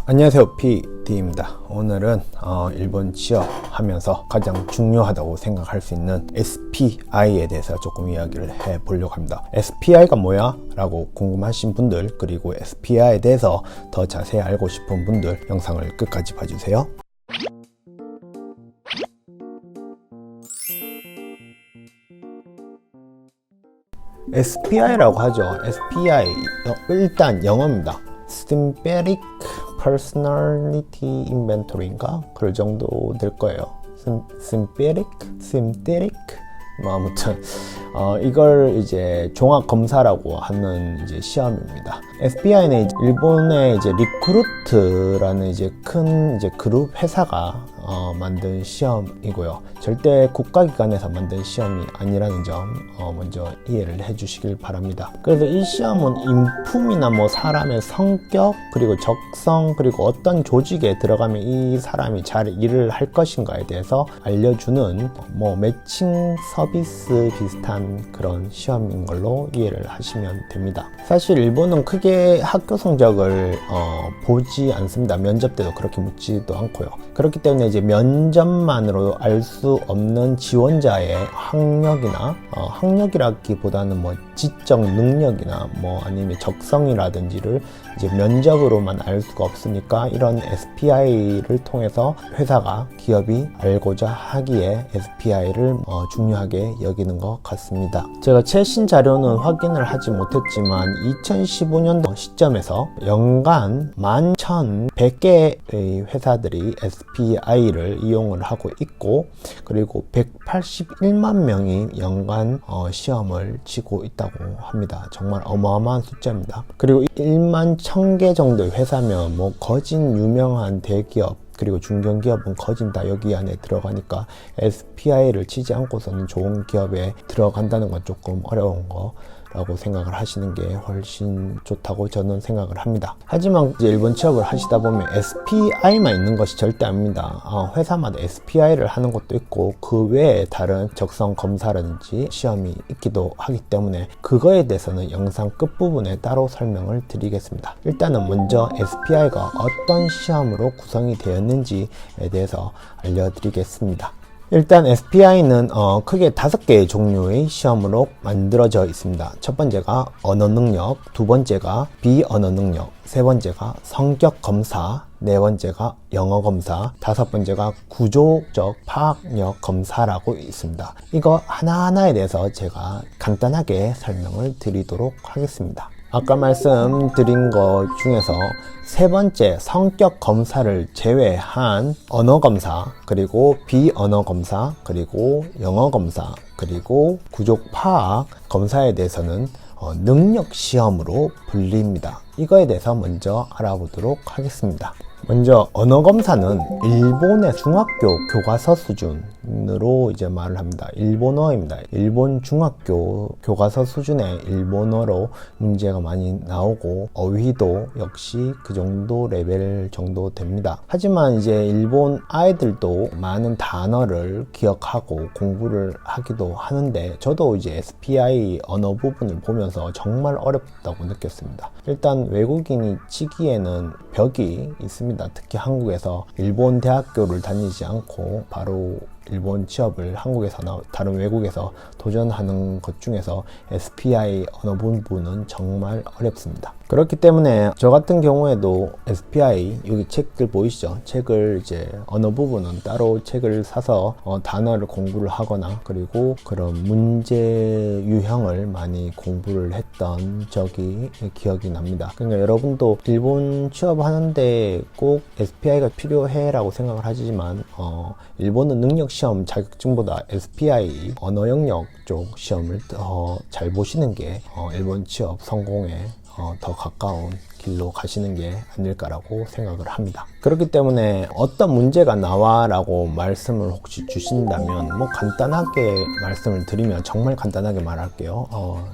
안녕하세요, PD입니다. 오늘은 일본 취업하면서 가장 중요하다고 생각할 수 있는 SPI에 대해서 조금 이야기를 해보려고 합니다. SPI가 뭐야? 라고 궁금하신 분들, 그리고 SPI에 대해서 더 자세히 알고 싶은 분들 영상을 끝까지 봐주세요. SPI라고 하죠. SPI 일단 영어입니다. Synthetic Personality Inventory인가? 그럴 정도 될 거예요. Synthetic? 뭐 아무튼 이걸 이제 종합 검사라고 하는 이제 시험입니다. SPI는 일본의 이제 리크루트라는 이제 큰 이제 그룹 회사가 만든 시험이고요. 절대 국가기관에서 만든 시험이 아니라는 점 먼저 이해를 해주시길 바랍니다. 그래서 이 시험은 인품이나 뭐 사람의 성격, 그리고 적성, 그리고 어떤 조직에 들어가면 이 사람이 잘 일을 할 것인가에 대해서 알려주는 뭐 매칭 서비스 비슷한 그런 시험인 걸로 이해를 하시면 됩니다. 사실 일본은 크게 학교 성적을 보지 않습니다. 면접 때도 그렇게 묻지도 않고요. 그렇기 때문에 이제 면접만으로 알 수 없는 지원자의 학력이나 학력이라기보다는 뭐 지적 능력이나 뭐 아니면 적성이라든지를 이제 면접으로만 알 수가 없으니까 이런 SPI를 통해서 회사가, 기업이 알고자 하기에 SPI를 중요하게 여기는 것 같습니다. 제가 최신 자료는 확인을 하지 못했지만 2015년도 시점에서 연간 11,100개의 회사들이 SPI를 이용을 하고 있고, 그리고 181만 명이 연간 시험을 치고 있다고 합니다. 정말 어마어마한 숫자입니다. 그리고 1만 1,000개 정도의 회사면 뭐 거진 유명한 대기업, 그리고 중견기업은 거진 다 여기 안에 들어가니까 SPI를 치지 않고서는 좋은 기업에 들어간다는 건 조금 어려운 거라고 생각을 하시는 게 훨씬 좋다고 저는 생각을 합니다. 하지만 이제 일본 취업을 하시다 보면 SPI만 있는 것이 절대 아닙니다. 회사마다 SPI를 하는 것도 있고 그 외에 다른 적성 검사라든지 시험이 있기도 하기 때문에 그거에 대해서는 영상 끝부분에 따로 설명을 드리겠습니다. 일단은 먼저 SPI가 어떤 시험으로 구성이 되었는지에 대해서 알려드리겠습니다. 일단 SPI는 크게 5개의 종류의 시험으로 만들어져 있습니다. 첫 번째가 언어 능력, 두 번째가 비언어 능력, 세 번째가 성격 검사, 네 번째가 영어 검사, 다섯 번째가 구조적 파악력 검사라고 있습니다. 이거 하나하나에 대해서 제가 간단하게 설명을 드리도록 하겠습니다. 아까 말씀드린 것 중에서 세 번째 성격 검사를 제외한 언어 검사, 그리고 비언어 검사, 그리고 영어 검사, 그리고 구조 파악 검사에 대해서는 능력 시험으로 불립니다. 이거에 대해서 먼저 알아보도록 하겠습니다. 먼저 언어 검사는 일본의 중학교 교과서 수준으로 이제 말을 합니다. 일본어입니다. 일본 중학교 교과서 수준의 일본어로 문제가 많이 나오고 어휘도 역시 그 정도 레벨 정도 됩니다. 하지만 이제 일본 아이들도 많은 단어를 기억하고 공부를 하기도 하는데 저도 이제 SPI 언어 부분을 보면서 정말 어렵다고 느꼈습니다. 일단 외국인이 치기에는 벽이 있습니다. 특히 한국에서 일본 대학교를 다니지 않고 바로 일본 취업을 한국에서나 다른 외국에서 도전하는 것 중에서 SPI 언어 부분은 정말 어렵습니다. 그렇기 때문에 저 같은 경우에도 SPI 여기 책들 보이시죠? 책을 이제 언어 부분은 따로 책을 사서 단어를 공부를 하거나 그리고 그런 문제 유형을 많이 공부를 했던 적이 기억이 납니다. 그러니까 여러분도 일본 취업하는데 꼭 SPI가 필요해 라고 생각을 하지만 일본은 능력 시험 자격증보다 SPI 언어 영역 쪽 시험을 더 잘 보시는 게 일본 취업 성공에 더 가까운 길로 가시는 게 아닐까라고 생각을 합니다. 그렇기 때문에 어떤 문제가 나와 라고 말씀을 혹시 주신다면 뭐 간단하게 말씀을 드리면 정말 간단하게 말할게요.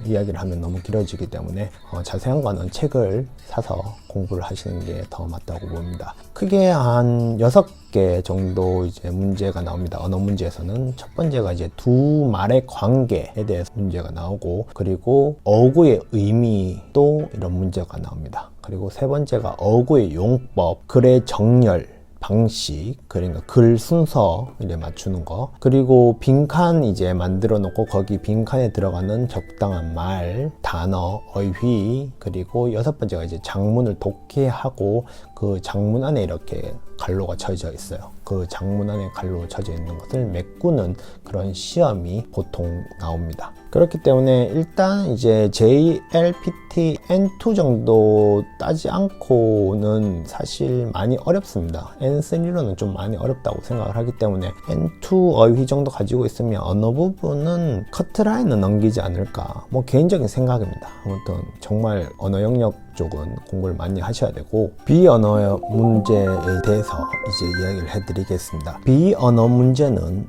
이야기를 하면 너무 길어지기 때문에 자세한 거는 책을 사서 공부를 하시는 게 더 맞다고 봅니다. 크게 한 6개 정도 이제 문제가 나옵니다. 언어 문제에서는 첫 번째가 이제 두 말의 관계에 대해서 문제가 나오고, 그리고 어구의 의미도 이런 문제가 나옵니다. 그리고 세 번째가 어구의 용법, 글의 정렬 방식, 그러니까 글 순서 이제 맞추는 거. 그리고 빈칸 이제 만들어 놓고 거기 빈칸에 들어가는 적당한 말, 단어, 어휘. 그리고 여섯 번째가 이제 장문을 독해하고 그 장문 안에 이렇게 갈로가 쳐져 있어요. 그 장문 안에 갈로 쳐져 있는 것을 메꾸는 그런 시험이 보통 나옵니다. 그렇기 때문에 일단 이제 JLPT N2 정도 따지 않고는 사실 많이 어렵습니다. N3로는 좀 많이 어렵다고 생각을 하기 때문에 N2 어휘 정도 가지고 있으면 언어 부분은 커트라인은 넘기지 않을까, 뭐 개인적인 생각입니다. 아무튼 정말 언어 영역 쪽은 공부를 많이 하셔야 되고, 비언어 문제에 대해서 이제 이야기를 해드리겠습니다. 비언어 문제는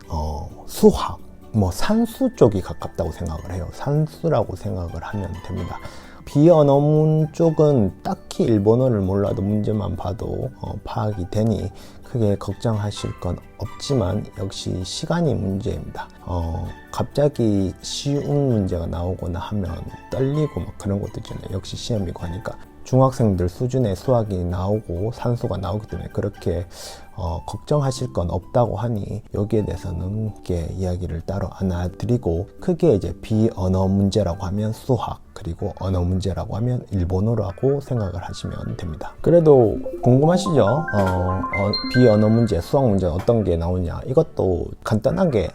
수학, 뭐 산수 쪽이 가깝다고 생각을 해요. 산수라고 생각을 하면 됩니다. 비언어문 쪽은 딱히 일본어를 몰라도 문제만 봐도 파악이 되니 크게 걱정하실 건 없지만 역시 시간이 문제입니다. 갑자기 쉬운 문제가 나오거나 하면 떨리고 막 그런 것도 있잖아요. 역시 시험이고 하니까. 중학생들 수준의 수학이 나오고 산수가 나오기 때문에 그렇게 걱정하실 건 없다고 하니 여기에 대해서는 이렇게 이야기를 따로 안 해드리고, 크게 이제 비언어 문제라고 하면 수학, 그리고 언어 문제라고 하면 일본어라고 생각을 하시면 됩니다. 그래도 궁금하시죠? 비언어 문제, 수학 문제 어떤 게 나오냐, 이것도 간단하게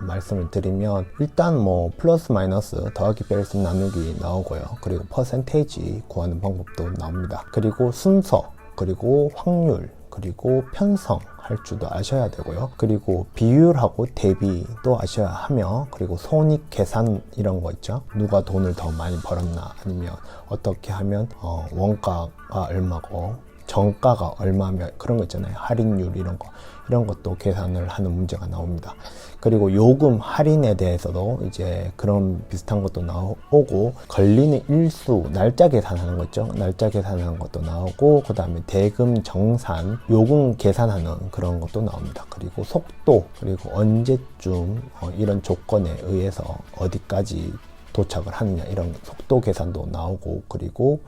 말씀을 드리면, 일단 뭐 플러스 마이너스 더하기 빼기 나누기 나오고요. 그리고 퍼센테이지 구하는 방법도 나옵니다. 그리고 순서, 그리고 확률, 그리고 편성 할 줄도 아셔야 되고요. 그리고 비율하고 대비도 아셔야 하며, 그리고 손익 계산 이런 거 있죠. 누가 돈을 더 많이 벌었나, 아니면 어떻게 하면 원가가 얼마고 정가가 얼마며 그런 거 있잖아요. 할인율 이런 것도 계산을 하는 문제가 나옵니다. 그리고 요금 할인에 대해서도 이제 그런 비슷한 것도 나오고, 걸리는 일수, 날짜 계산하는 거 있죠. 날짜 계산하는 것도 나오고, 그 다음에 대금 정산, 요금 계산하는 그런 것도 나옵니다. 그리고 속도, 그리고 언제쯤 이런 조건에 의해서 어디까지 도착을 하느냐, 이런 속도 계산도 나오고, 그리고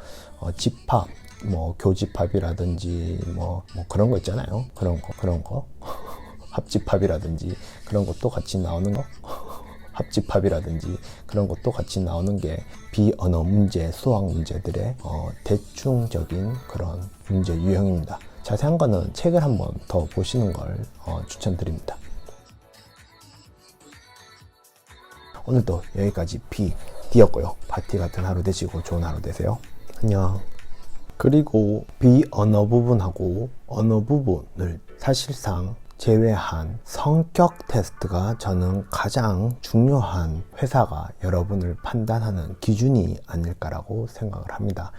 집합, 뭐 교집합이라든지 뭐 그런 거 있잖아요. 그런 거 합집합이라든지 그런 것도 같이 나오는 거 합집합이라든지 그런 것도 같이 나오는 게 비언어 문제, 수학 문제들의 대충적인 그런 문제 유형입니다. 자세한 거는 책을 한번 더 보시는 걸 추천드립니다. 오늘도 여기까지 D였고요. 파티 같은 하루 되시고 좋은 하루 되세요. 안녕. 그리고 비언어 부분하고 언어 부분을 사실상 제외한 성격 테스트가 저는 가장 중요한 회사가 여러분을 판단하는 기준이 아닐까라고 생각을 합니다.